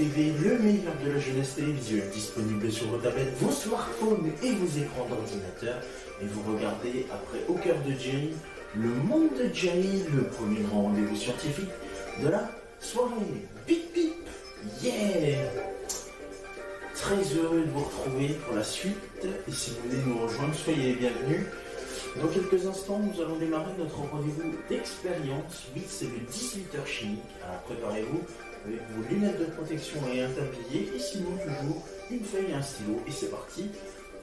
TV, le meilleur de la jeunesse télévisuelle, disponible sur vos tablettes, vos smartphones et vos écrans d'ordinateur. Et vous regardez, après Au cœur de Jerry, le monde de Jerry, le premier grand rendez-vous scientifique de la soirée. Bip bip, yeah! Très heureux de vous retrouver pour la suite. Et si vous voulez nous rejoindre, soyez les bienvenus. Dans quelques instants, nous allons démarrer notre rendez-vous d'expérience. Oui, c'est le 18h chimique. Alors préparez-vous avec vos lunettes de protection et un tablier. Et sinon, toujours une feuille et un stylo. Et c'est parti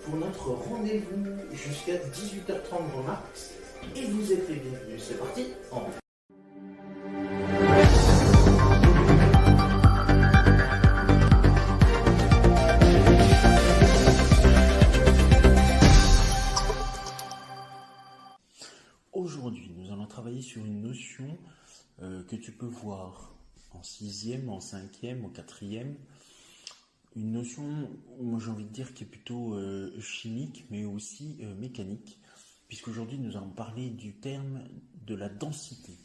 pour notre rendez-vous jusqu'à 18h30 grand max. Et vous êtes les bienvenus. C'est parti, en route. Aujourd'hui, nous allons travailler sur une notion que tu peux voir en 6e, en 5e, en 4e. Une notion, moi j'ai envie de dire, qui est plutôt chimique, mais aussi mécanique, puisqu'aujourd'hui nous allons parler du terme de la densité.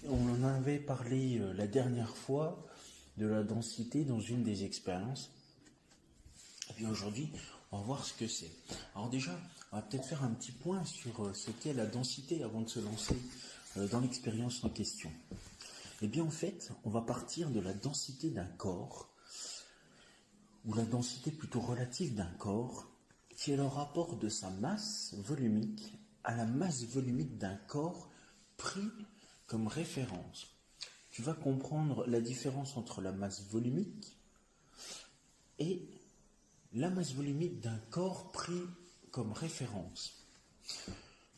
On en avait parlé la dernière fois de la densité dans une des expériences. Et puis aujourd'hui, on va voir ce que c'est. Alors déjà, on va peut-être faire un petit point sur ce qu'est la densité avant de se lancer dans l'expérience en question. Eh bien en fait, on va partir de la densité d'un corps, ou la densité plutôt relative d'un corps, qui est le rapport de sa masse volumique à la masse volumique d'un corps pris comme référence. Tu vas comprendre la différence entre la masse volumique et la masse volumique d'un corps pris comme référence.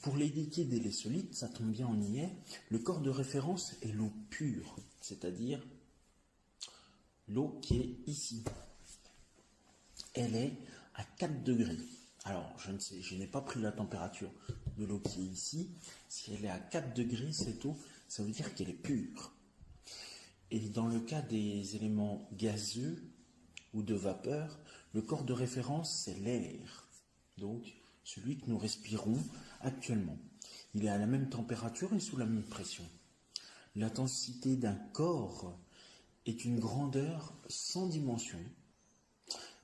Pour les liquides et les solides, ça tombe bien, on y est, le corps de référence est l'eau pure, c'est-à-dire l'eau qui est ici. Elle est à 4 degrés. Alors, je n'ai pas pris la température de l'eau qui est ici. Si elle est à 4 degrés, cette eau, ça veut dire qu'elle est pure. Et dans le cas des éléments gazeux ou de vapeur, le corps de référence, c'est l'air. Donc, celui que nous respirons actuellement. Il est à la même température et sous la même pression. La densité d'un corps est une grandeur sans dimension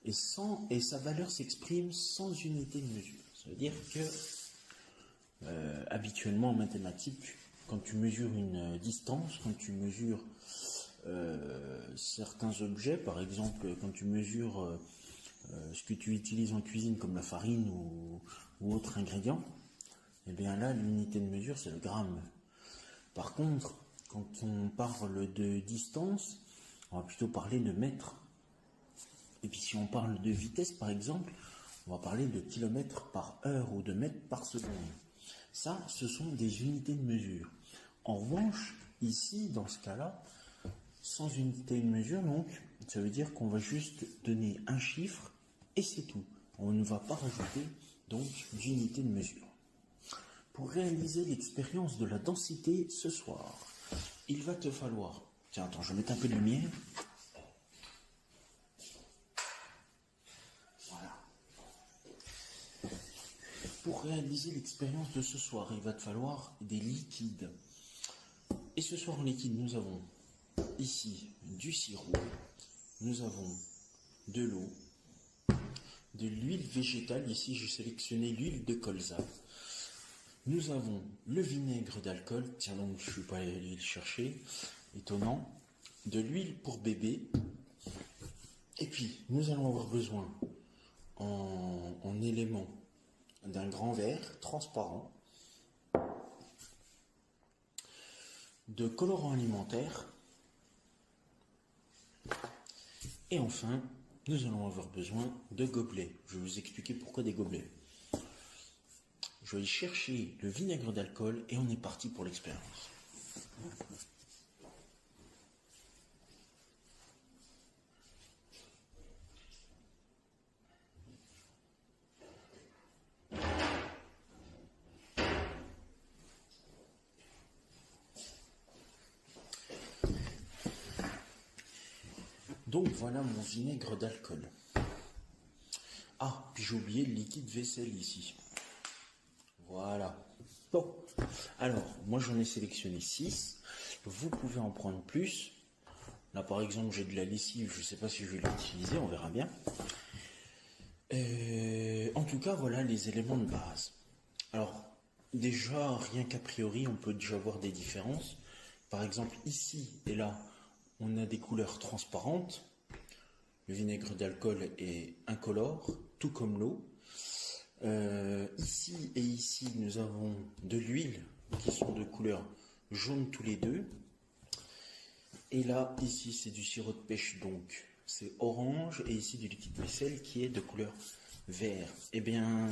et sa valeur s'exprime sans unité de mesure. Ça veut dire que, habituellement en mathématiques, quand tu mesures une distance, quand tu mesures certains objets, par exemple quand tu mesures ce que tu utilises en cuisine comme la farine ou autre ingrédient, et bien là l'unité de mesure c'est le gramme. Par contre, quand on parle de distance, on va plutôt parler de mètres. Et puis si on parle de vitesse par exemple, on va parler de kilomètres par heure ou de mètres par seconde. Ça, ce sont des unités de mesure. En revanche, ici, dans ce cas-là, sans unité de mesure, donc, ça veut dire qu'on va juste donner un chiffre et c'est tout. On ne va pas rajouter donc d'unité de mesure. Pour réaliser l'expérience de la densité ce soir, il va te falloir... Tiens, attends, je vais mettre un peu de lumière. Voilà. Pour réaliser l'expérience de ce soir, il va te falloir des liquides. Et ce soir en liquide, nous avons ici du sirop, nous avons de l'eau, de l'huile végétale, ici j'ai sélectionné l'huile de colza, nous avons le vinaigre d'alcool, tiens donc je ne suis pas allé le chercher, étonnant, de l'huile pour bébé, et puis nous allons avoir besoin en élément d'un grand verre transparent, de colorant alimentaire, et enfin, nous allons avoir besoin de gobelets. Je vais vous expliquer pourquoi des gobelets. Je vais chercher le vinaigre d'alcool et on est parti pour l'expérience. Donc voilà mon vinaigre d'alcool. Ah, puis j'ai oublié le liquide vaisselle ici. Voilà. Bon, alors, moi j'en ai sélectionné 6. Vous pouvez en prendre plus. Là par exemple j'ai de la lessive, je ne sais pas si je vais l'utiliser, on verra bien. En tout cas voilà les éléments de base. Alors déjà rien qu'a priori on peut déjà voir des différences. Par exemple ici et là on a des couleurs transparentes. Le vinaigre d'alcool est incolore, tout comme l'eau. Ici et ici nous avons de l'huile qui sont de couleur jaune tous les deux. Et là, ici, c'est du sirop de pêche, donc c'est orange, et ici du liquide vaisselle qui est de couleur vert. Eh bien,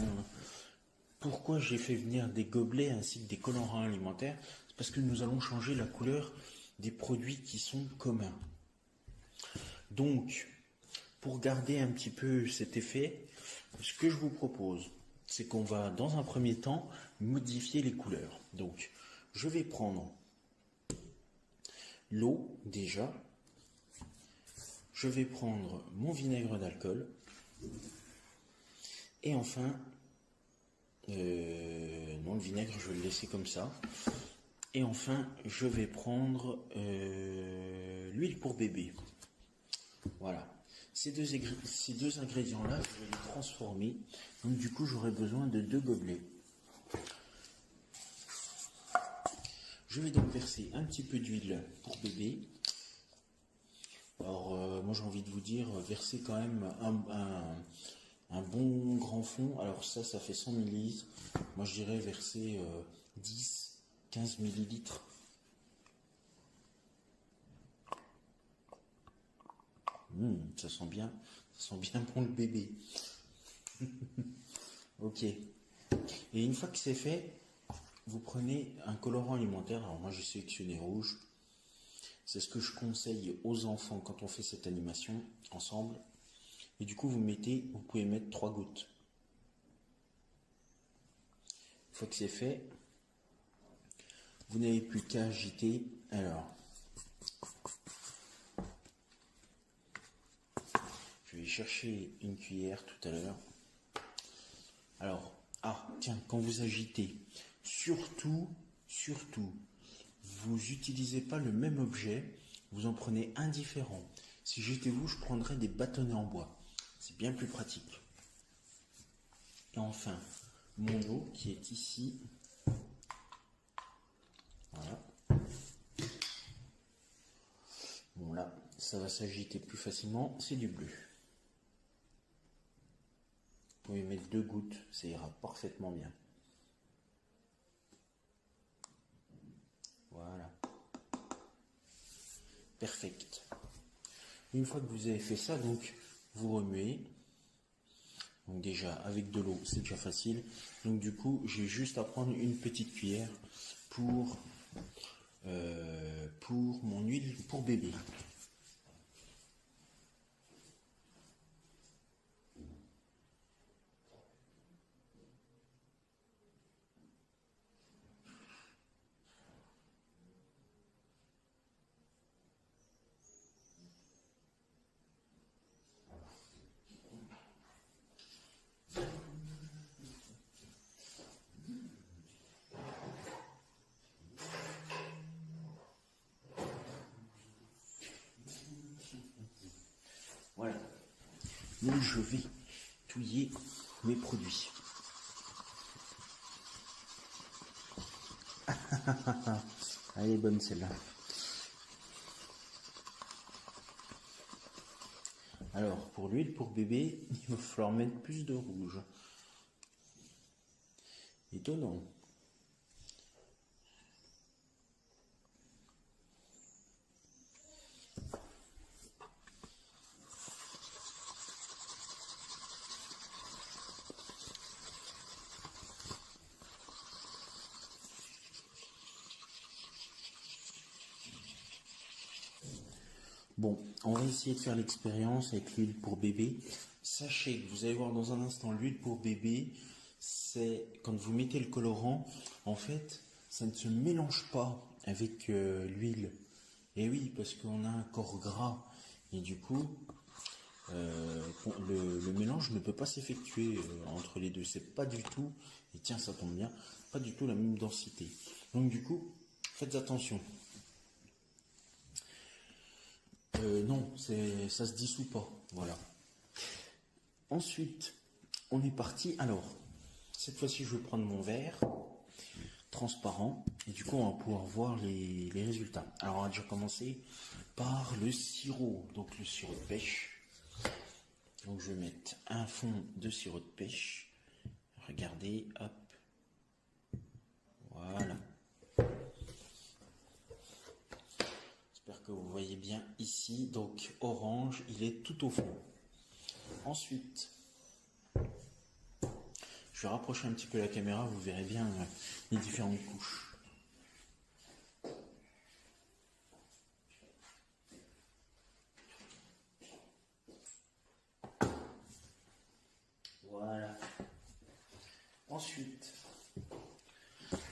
pourquoi j'ai fait venir des gobelets ainsi que des colorants alimentaires? C'est parce que nous allons changer la couleur des produits qui sont communs. Donc, pour garder un petit peu cet effet, ce que je vous propose, c'est qu'on va, dans un premier temps, modifier les couleurs. Donc, je vais prendre l'eau déjà, je vais prendre mon vinaigre d'alcool et enfin, non le vinaigre je vais le laisser comme ça, et enfin je vais prendre l'huile pour bébé. Voilà, ces deux ingrédients là je vais les transformer, donc du coup j'aurai besoin de 2 gobelets. Je vais donc verser un petit peu d'huile pour bébé. Alors, moi j'ai envie de vous dire, versez quand même un bon grand fond. Alors ça fait 100 millilitres. Moi je dirais verser 10, 15 millilitres. Ça sent bien bon le bébé. Ok. Et une fois que c'est fait, vous prenez un colorant alimentaire. Alors moi j'ai sélectionné rouge. C'est ce que je conseille aux enfants quand on fait cette animation ensemble. Et du coup, vous pouvez mettre 3 gouttes. Une fois que c'est fait, vous n'avez plus qu'à agiter. Alors, je vais chercher une cuillère tout à l'heure. Alors, tiens, quand vous agitez, surtout, vous n'utilisez pas le même objet, vous en prenez un différent. Si j'étais vous, je prendrais des bâtonnets en bois. C'est bien plus pratique. Et enfin, mon eau qui est ici. Voilà. Bon là, ça va s'agiter plus facilement, c'est du bleu. Vous pouvez mettre 2 gouttes, ça ira parfaitement bien. Voilà. Perfect. Une fois que vous avez fait ça, donc vous remuez. Donc déjà avec de l'eau, c'est déjà facile. Donc du coup, j'ai juste à prendre une petite cuillère pour mon huile pour bébé. Voilà. Donc je vais touiller mes produits. Elle est bonne celle-là. Alors pour l'huile pour bébé, il va falloir mettre plus de rouge. Étonnant. Bon, on va essayer de faire l'expérience avec l'huile pour bébé. Sachez que vous allez voir dans un instant, l'huile pour bébé, c'est quand vous mettez le colorant, en fait, ça ne se mélange pas avec l'huile. Et oui, parce qu'on a un corps gras. Et du coup, le mélange ne peut pas s'effectuer entre les deux. C'est pas du tout, et tiens, ça tombe bien, pas du tout la même densité. Donc du coup, faites attention. Non, ça se dissout pas. Voilà. Ensuite, on est parti. Alors, cette fois-ci, je vais prendre mon verre transparent et du coup, on va pouvoir voir les résultats. Alors, on va déjà commencer par le sirop. Donc, le sirop de pêche. Donc, je vais mettre un fond de sirop de pêche. Regardez, hop. Voilà. J'espère que vous voyez bien ici. Donc, orange, il est tout au fond. Ensuite, je vais rapprocher un petit peu la caméra, vous verrez bien les différentes couches. Voilà. Ensuite,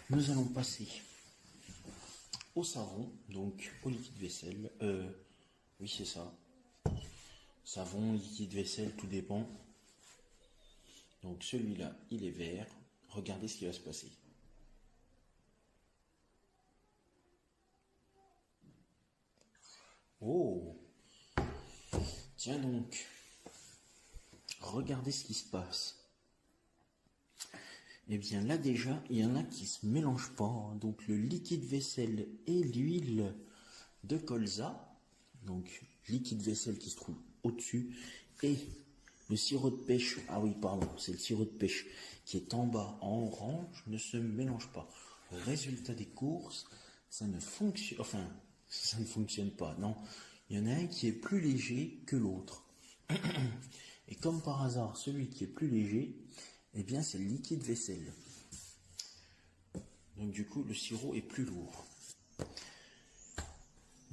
nous allons passer au savon, donc au liquide vaisselle. Oui, c'est ça. Savon, liquide vaisselle, tout dépend. Donc celui-là, il est vert. Regardez ce qui va se passer. Oh! Tiens donc. Regardez ce qui se passe. Eh bien là déjà, il y en a qui se mélangent pas. Donc le liquide vaisselle et l'huile de colza. Donc liquide vaisselle qui se trouve au-dessus. Et le sirop de pêche, ah oui pardon, c'est le sirop de pêche qui est en bas en orange, ne se mélange pas. Résultat des courses, ça ne fonctionne, enfin, ça ne fonctionne pas, non. Il y en a un qui est plus léger que l'autre. Et comme par hasard, celui qui est plus léger, eh bien c'est le liquide vaisselle. Donc du coup, le sirop est plus lourd.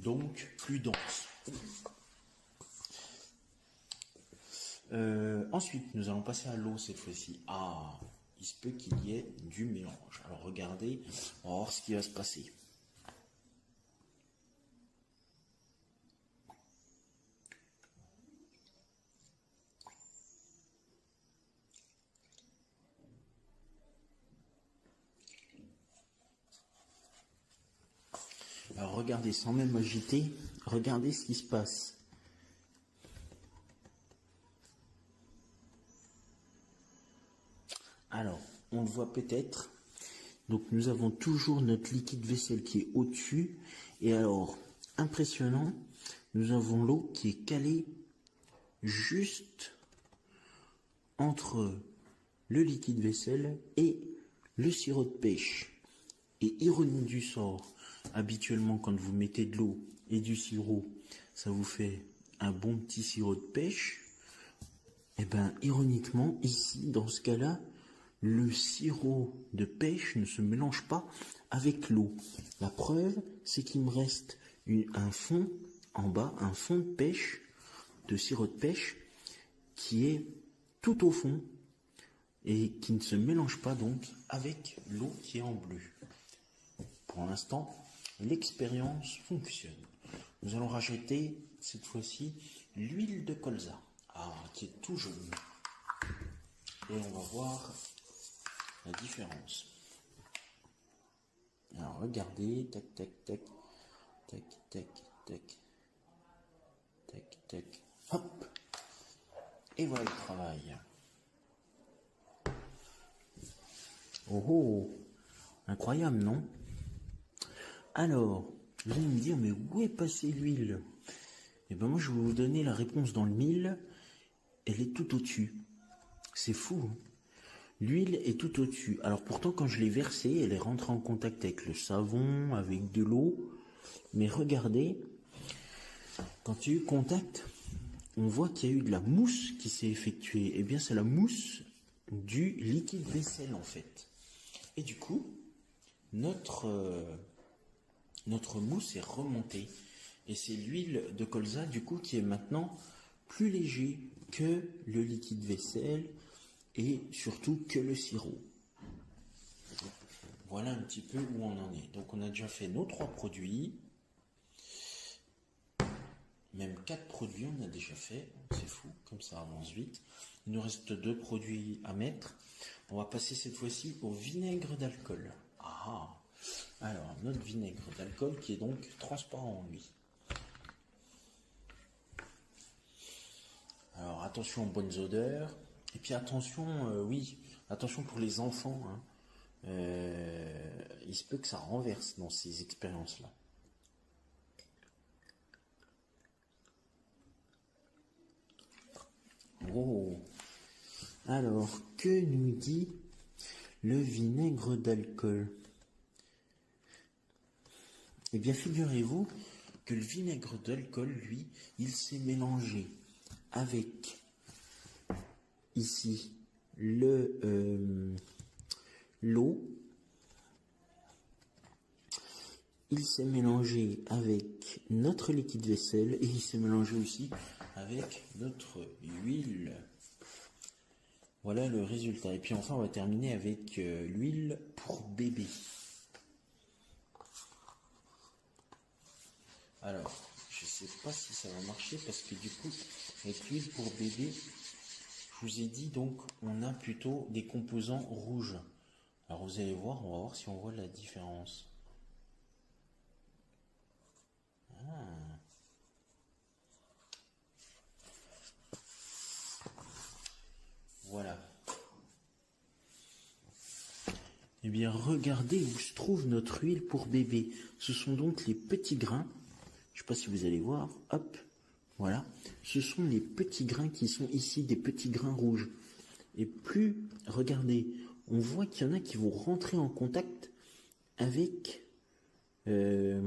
Donc plus dense. Ensuite, nous allons passer à l'eau cette fois-ci. Ah, il se peut qu'il y ait du mélange. Alors regardez, on va voir ce qui va se passer. Alors regardez, sans même agiter, regardez ce qui se passe. Alors, on le voit peut-être. Donc nous avons toujours notre liquide vaisselle qui est au-dessus. Et alors, impressionnant, nous avons l'eau qui est calée juste entre le liquide vaisselle et le sirop de pêche. Et ironie du sort, habituellement quand vous mettez de l'eau et du sirop, ça vous fait un bon petit sirop de pêche. Et bien ironiquement, ici, dans ce cas-là, le sirop de pêche ne se mélange pas avec l'eau. La preuve, c'est qu'il me reste un fond en bas, un fond de pêche, de sirop de pêche, qui est tout au fond et qui ne se mélange pas donc avec l'eau qui est en bleu. Pour l'instant, l'expérience fonctionne. Nous allons rajouter cette fois-ci l'huile de colza, qui est tout jaune. Et on va voir la différence. Alors regardez, tac, tac, tac, tac, tac, tac, tac, tac, hop. Et voilà le travail. Oh oh, incroyable, non? Alors, vous allez me dire, mais où est passée l'huile? Eh bien moi je vais vous donner la réponse dans le mille. Elle est tout au-dessus. C'est fou, hein? L'huile est tout au-dessus. Alors pourtant, quand je l'ai versée, elle est rentrée en contact avec le savon, avec de l'eau. Mais regardez, quand il y a eu contact, on voit qu'il y a eu de la mousse qui s'est effectuée. Eh bien, c'est la mousse du liquide vaisselle, en fait. Et du coup, notre mousse est remontée. Et c'est l'huile de colza, du coup, qui est maintenant plus léger que le liquide vaisselle et surtout que le sirop. Voilà un petit peu où on en est. Donc on a déjà fait nos 3 produits. Même 4 produits on a déjà fait. C'est fou, comme ça avance vite. Il nous reste 2 produits à mettre. On va passer cette fois-ci au vinaigre d'alcool. Alors notre vinaigre d'alcool qui est donc transparent lui. Alors attention aux bonnes odeurs. Et puis attention, oui, attention pour les enfants. Hein. Il se peut que ça renverse dans ces expériences-là. Oh. Alors, que nous dit le vinaigre d'alcool? Eh bien, figurez-vous que le vinaigre d'alcool, lui, il s'est mélangé avec, ici, l'eau. Il s'est mélangé avec notre liquide vaisselle et il s'est mélangé aussi avec notre huile. Voilà le résultat. Et puis enfin, on va terminer avec l'huile pour bébé. Alors, je ne sais pas si ça va marcher parce que du coup, avec l'huile pour bébé, je vous ai dit donc, on a plutôt des composants rouges. Alors vous allez voir, on va voir si on voit la différence. Voilà. Eh bien, regardez où se trouve notre huile pour bébé. Ce sont donc les petits grains. Je ne sais pas si vous allez voir. Hop, voilà. Ce sont les petits grains qui sont ici, des petits grains rouges. Et plus, regardez, on voit qu'il y en a qui vont rentrer en contact avec la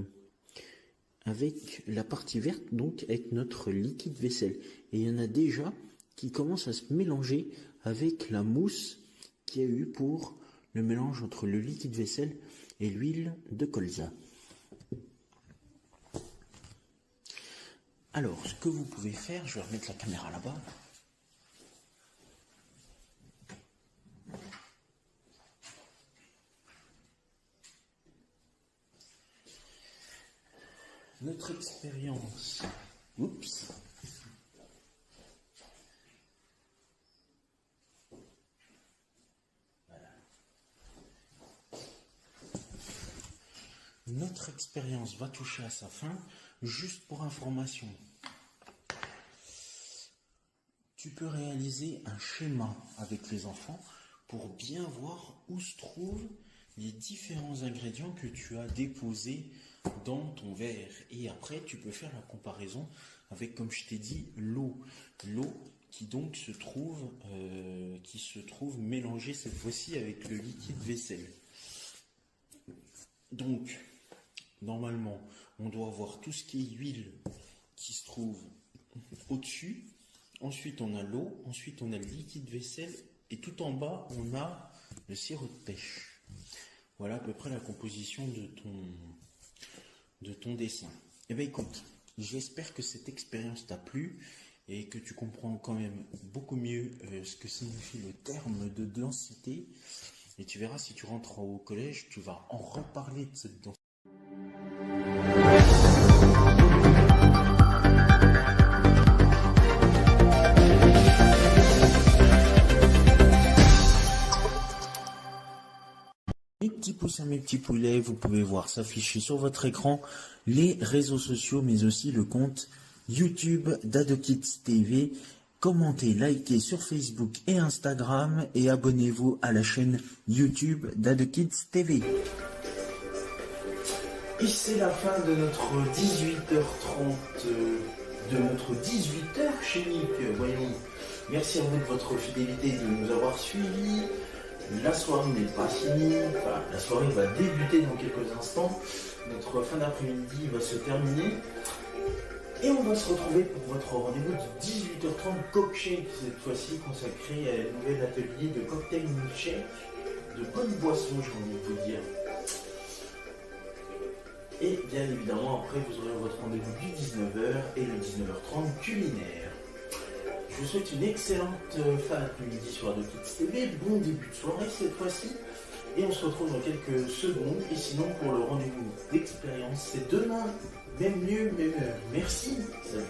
partie verte, donc avec notre liquide vaisselle. Et il y en a déjà qui commencent à se mélanger avec la mousse qu'il y a eu pour le mélange entre le liquide vaisselle et l'huile de colza. Alors, ce que vous pouvez faire, je vais remettre la caméra là-bas. Notre expérience. Oups. Voilà. Notre expérience va toucher à sa fin. Juste pour information, tu peux réaliser un schéma avec les enfants pour bien voir où se trouvent les différents ingrédients que tu as déposés dans ton verre. Et après, tu peux faire la comparaison avec, comme je t'ai dit, l'eau. L'eau qui donc se trouve mélangée cette fois-ci avec le liquide vaisselle. Donc, normalement, on doit avoir tout ce qui est huile qui se trouve au-dessus. Ensuite, on a l'eau. Ensuite, on a le liquide vaisselle. Et tout en bas, on a le sirop de pêche. Voilà à peu près la composition de ton dessin. Eh bien, écoute, j'espère que cette expérience t'a plu et que tu comprends quand même beaucoup mieux ce que signifie le terme de densité. Et tu verras, si tu rentres au collège, tu vas en reparler de cette densité. Mes petits poussins, mes petits poulets, vous pouvez voir s'afficher sur votre écran les réseaux sociaux, mais aussi le compte YouTube d'AdoKids TV. Commentez, likez sur Facebook et Instagram et abonnez-vous à la chaîne YouTube d'AdoKids TV. Et c'est la fin de notre 18h30, de notre 18h chimique, voyons. Merci à vous de votre fidélité, de nous avoir suivis. La soirée n'est pas finie, enfin, la soirée va débuter dans quelques instants. Notre fin d'après-midi va se terminer. Et on va se retrouver pour votre rendez-vous de 18h30 Cockshake, cette fois-ci consacré à un nouvel atelier de cocktail milkshake, de bonnes boissons, j'ai envie de vous dire. Et bien évidemment, après, vous aurez votre rendez-vous du 19h et le 19h30 culinaire. Je vous souhaite une excellente fin d'après-midi sur AdoKids TV, bon début de soirée cette fois-ci, et on se retrouve dans quelques secondes, et sinon pour le rendez-vous d'expérience, c'est demain, même lieu, même heure. Merci, salut.